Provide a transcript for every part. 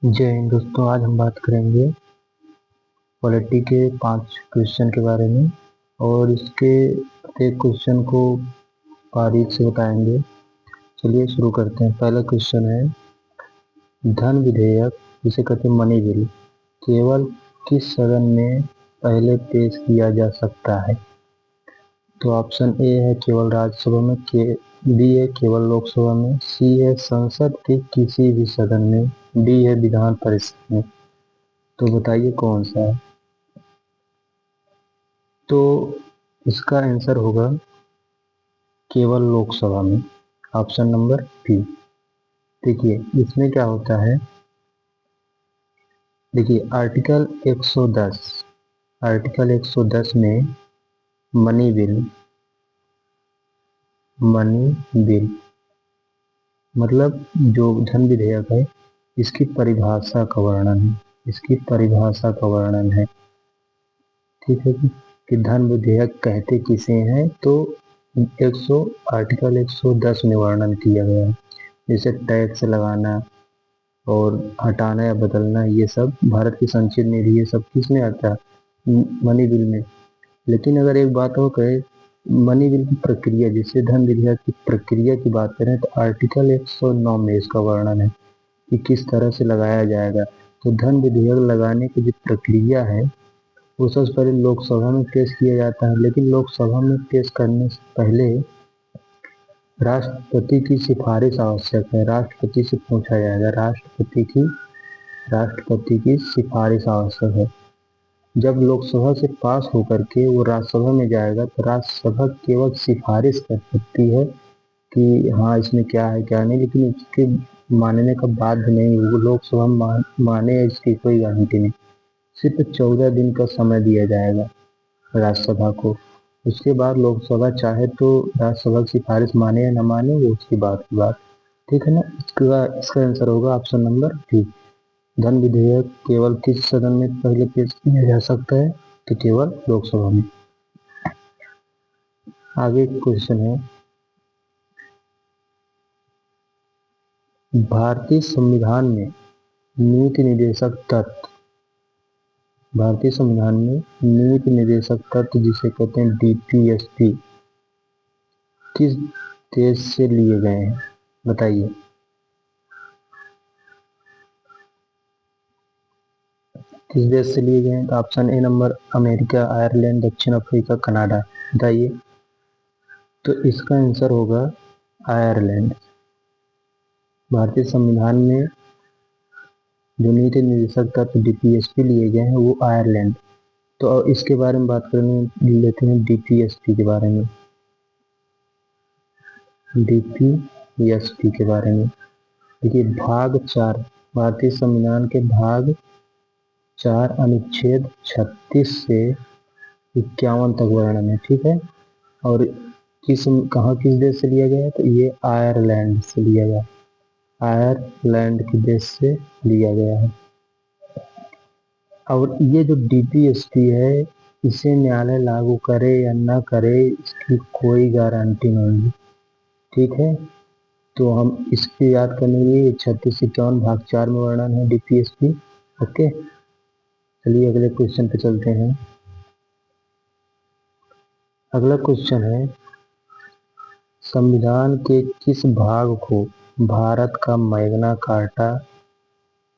जय हिंद दोस्तों। आज हम बात करेंगे पॉलिटी के 5 क्वेश्चन के बारे में और इसके प्रत्येक क्वेश्चन को बारीक से बताएंगे। चलिए शुरू करते हैं। पहला क्वेश्चन है, धन विधेयक जिसे कहते हैं मनी बिल केवल किस सदन में पहले पेश किया जा सकता है? तो ऑप्शन ए है केवल राज्यसभा में, बी है केवल लोकसभा में, सी है संसद के किसी भी सदन में, डी है विधान परिषद में। तो बताइए कौन सा है? तो इसका आंसर होगा केवल लोकसभा में, ऑप्शन नंबर बी। देखिए इसमें क्या होता है, देखिए आर्टिकल 110 में मनी बिल मतलब जो धन विधेयक है इसकी परिभाषा का वर्णन है। ठीक है कि धन विधेयक कहते किसे हैं, तो आर्टिकल 110 में वर्णन किया गया है। जैसे टैक्स लगाना और हटाना या बदलना, ये सब भारत की संचित निधि, ये सब किस में आता है? मनी बिल में। लेकिन अगर एक बात हो कहे, मनी बिल की प्रक्रिया, जिससे धन विधेयक की प्रक्रिया की बात करें, तो आर्टिकल 109 में इसका वर्णन है कि किस तरह से लगाया जाएगा। तो धन विधेयक लगाने की जो प्रक्रिया है वो सबसे पहले लोकसभा में पेश किया जाता है, लेकिन लोकसभा में पेश करने से पहले राष्ट्रपति की सिफारिश आवश्यक है। राष्ट्रपति से पूछा जाएगा, राष्ट्रपति की सिफारिश आवश्यक है। जब लोकसभा से पास होकर के वो राज्यसभा में जाएगा तो राज्यसभा केवल सिफारिश कर सकती है कि हाँ इसमें क्या है क्या नहीं, लेकिन उसके मानने का बाध्य नहीं। वो लोकसभा माने इसकी कोई गारंटी नहीं। सिर्फ 14 दिन का समय दिया जाएगा राज्यसभा को। उसके बाद लोकसभा चाहे तो राज्यसभा की सिफारिश माने या न माने, वो उसकी बात की बात। ठीक है ना। इसका आंसर होगा ऑप्शन नंबर डी। धन विधेयक केवल किस सदन में पहले पेश किया जा सकता है? तो केवल लोकसभा में। आगे क्वेश्चन है, भारतीय संविधान में नीति निर्देशक तत्व जिसे कहते हैं डीपीएसपी, किस देश से लिए गए हैं? बताइए। किस देश से लिए गए हैं? तो option A number America, Ireland, दक्षिण अफ्रीका, कनाडा। बताइए। तो इसका आंसर होगा आयरलैंड। भारतीय संविधान में जो नीति निर्देशक तत्व डीपीएसपी लिए गए हैं वो आयरलैंड। तो इसके बारे में बात करने लेते हैं डीपीएसपी के बारे में। देखिए भाग 4, भारतीय संविधान के भाग 4 अनुच्छेद 36 से 51 तक वर्णन है। ठीक है। और किस देश से लिया गया है? तो ये आयरलैंड से लिया गया, आयरलैंड के देश से लिया गया है। और ये जो डीपीएसपी है इसे न्यायालय लागू करे या ना करे इसकी कोई गारंटी नहीं। ठीक है। तो हम इसकी याद करने के लिए 36 से 51 भाग 4 में वर्णन है डीपीएसपी। ओके, चलिए अगले क्वेश्चन पे चलते हैं। अगला क्वेश्चन है, संविधान के किस भाग को भारत का मैग्ना कार्टा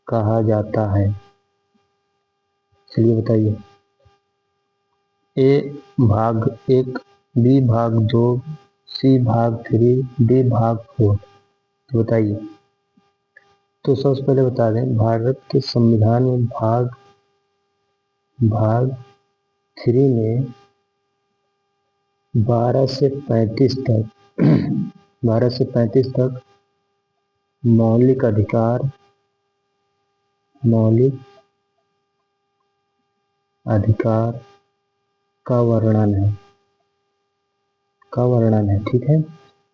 कहा जाता है? चलिए बताइए। ए भाग 1, बी भाग 2, सी भाग 3, डी भाग 4। तो बताइए। तो सबसे पहले बता दें, भारत के संविधान में भाग 3 में 12 से 35 तक मौलिक अधिकार का वर्णन है। ठीक है।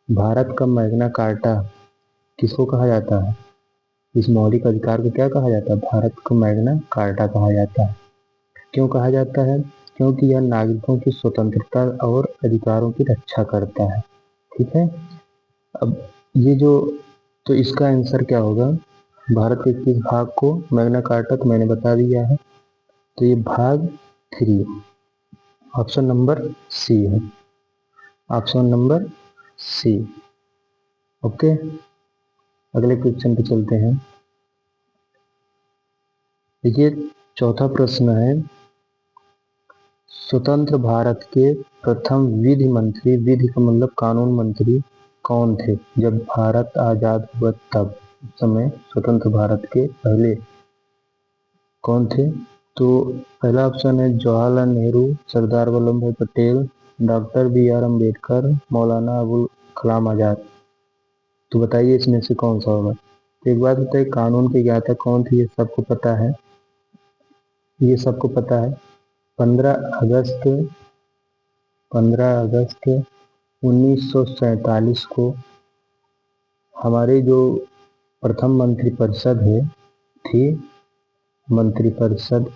भारत का मैग्ना कार्टा किसको कहा जाता है? इस मौलिक अधिकार को क्या कहा जाता है? भारत को मैग्ना कार्टा कहा जाता है। क्यों कहा जाता है? क्योंकि यह नागरिकों की स्वतंत्रता और अधिकारों की रक्षा करता है। ठीक है। अब ये जो, तो इसका आंसर क्या होगा? भारत के किस भाग को मैग्ना कार्टा, तो मैंने बता दिया है, तो ये भाग 3 ऑप्शन नंबर सी है, ऑप्शन नंबर सी। ओके, अगले क्वेश्चन पे चलते हैं। देखिए चौथा प्रश्न है, स्वतंत्र भारत के प्रथम विधि मंत्री, विधि का मतलब कानून मंत्री, कौन थे जब भारत आजाद हुआ तब, उस समय स्वतंत्र भारत के पहले कौन थे? तो पहला ऑप्शन है Jawaharlal Nehru, Sardar Vallabhbhai Patel, doctor B R Ambedkar, Maulana Abul Kalam Azad. तो बताइए इसमें से कौन सा होगा। तो एक बात बताइए, कानून के ज्ञाता कौन थे, ये सबको पता है, ये सबको पता है। 15 अगस्त 1947 को हमारे जो प्रथम मंत्रिपरिषद है थी, मंत्रिपरिषद,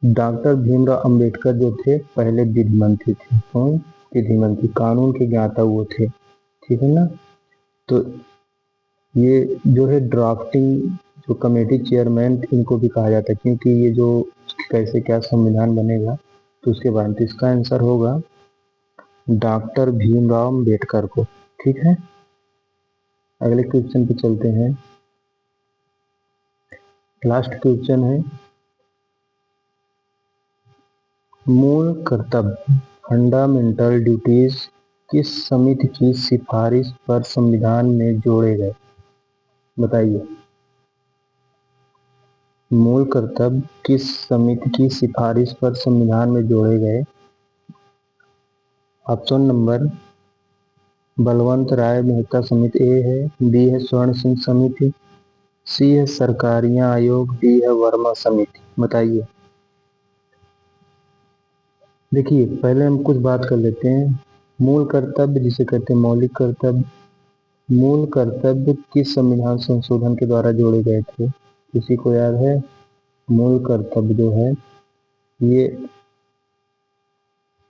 डॉक्टर भीमराव अंबेडकर जो थे पहले विधि मंत्री थे। कौन? विधि मंत्री, कानून के ज्ञाता वो थे, ठीक है ना। तो ये जो है ड्राफ्टिंग जो कमेटी चेयरमैन, इनको भी कहा जाता है, क्योंकि ये जो कैसे क्या संविधान बनेगा तो उसके बाद, तो इसका आंसर होगा डॉक्टर भीमराव अंबेडकर को, ठीक है। अगले क्वेश्चन पे चलते हैं, लास्ट क्वेश्चन है, मूल कर्तव्य, फंडामेंटल ड्यूटीज किस समिति की सिफारिश पर संविधान में जोड़े गए? बताइए, मूल कर्तव्य किस समिति की सिफारिश पर संविधान में जोड़े गए? ऑप्शन नंबर बलवंत राय मेहता समिति ए है, बी है स्वर्ण सिंह समिति, सी है सरकारिया आयोग, डी है वर्मा समिति। बताइए। देखिए पहले हम कुछ बात कर लेते हैं, मूल कर्तव्य जिसे कहते हैं मौलिक कर्तव्य, मूल कर्तव्य किस संविधान संशोधन के द्वारा जोड़े गए थे? किसी को याद है? मूल कर्तव्य जो है ये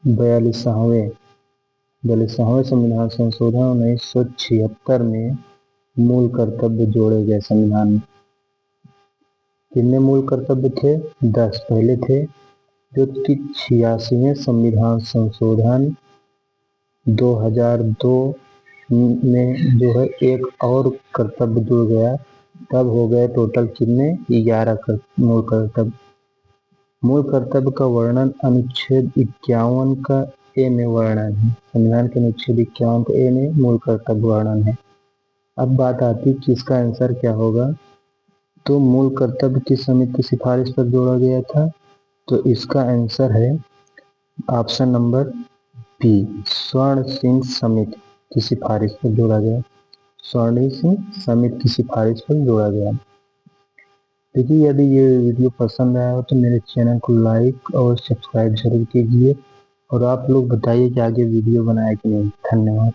42वें संविधान संशोधन 1976 में मूल कर्तव्य जोड़े गए संविधान में। कितने मूल कर्तव्य थे? 10 पहले थे, जो कि 86वें संविधान संशोधन 2002 में जो है एक और कर्तव्य जुड़ गया, तब हो गए टोटल कितने? 11 मूल कर्तव्य। मूल कर्तव्य का वर्णन अनुच्छेद 51 का ए में वर्णन है, संविधान के अनुच्छेद 51 का ए में मूल कर्तव्य वर्णन है। अब बात आती कि इसका आंसर क्या होगा। तो मूल कर्तव्य किस समिति की सिफारिश पर जोड़ा गया था? तो इसका आंसर है ऑप्शन नंबर बी, स्वर्ण सिंह समिति की सिफारिश पर जोड़ा गया, स्वर्ण सिंह समिति की सिफारिश पर जोड़ा गया। देखिए यदि ये वीडियो पसंद आया हो तो मेरे चैनल को लाइक और सब्सक्राइब जरूर कीजिए, और आप लोग बताइए कि आगे वीडियो बनाए कि नहीं। धन्यवाद।